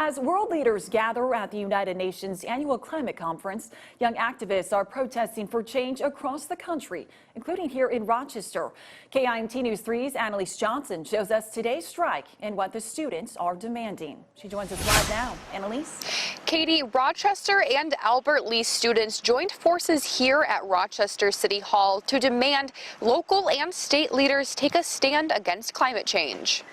As world leaders gather at the United Nations Annual Climate Conference, young activists are protesting for change across the country, including here in Rochester. KIMT News 3's Annalise Johnson shows us today's strike and what the students are demanding. She joins us live now. Annalise? Katie, Rochester and Albert Lee students joined forces here at Rochester City Hall to demand local and state leaders take a stand against climate change.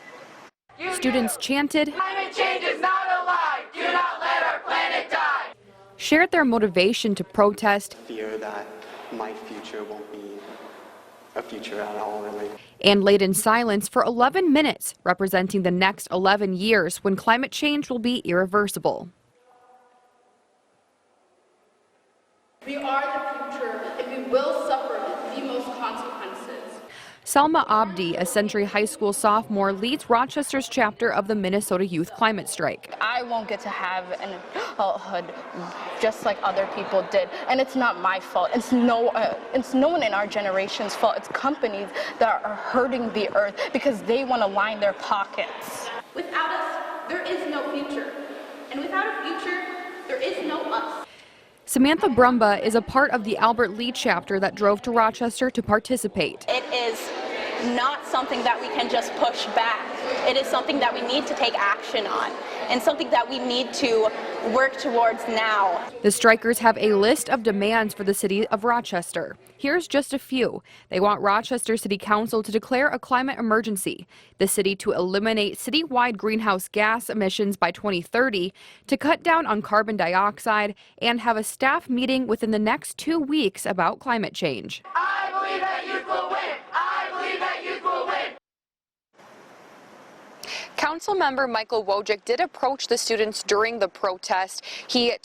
Students chanted, "Climate change is not a lie. Do not let our planet die." Shared their motivation to protest, fear that my future won't be a future at all, really. And laid in silence for 11 minutes, representing the next 11 years when climate change will be irreversible. We are the future, and we will suffer the most consequences. Salma Abdi, a Century High School sophomore, leads Rochester's chapter of the Minnesota Youth Climate Strike. I won't get to have an adulthood just like other people did, and it's not my fault. It's no one in our generation's fault. It's companies that are hurting the earth because they want to line their pockets. Without us, there is no future, and without a future, there is no us. Samantha Brumba is a part of the Albert Lee chapter that drove to Rochester to participate. It is not something that we can just push back. It is something that we need to take action on and something that we need to work towards now. The strikers have a list of demands for the city of Rochester. Here's just a few. They want Rochester City Council to declare a climate emergency, the city to eliminate citywide greenhouse gas emissions by 2030, to cut down on carbon dioxide, and have a staff meeting within the next 2 weeks about climate change. I believe that youth will win. I believe that youth will win. Council member Michael Wojcik did approach the students during the protest. He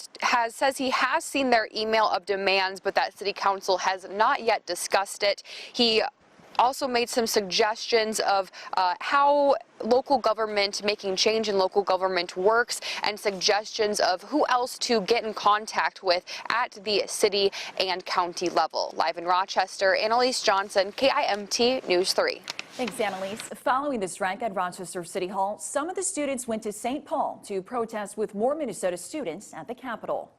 says he has seen their email of demands, but that city council has not yet discussed it. He also made some suggestions of how local government, making change in local government works, and suggestions of who else to get in contact with at the city and county level. Live in Rochester, Annalise Johnson, KIMT News 3. Thanks, Annalise. Following the strike at Rochester City Hall, some of the students went to St. Paul to protest with more Minnesota students at the Capitol.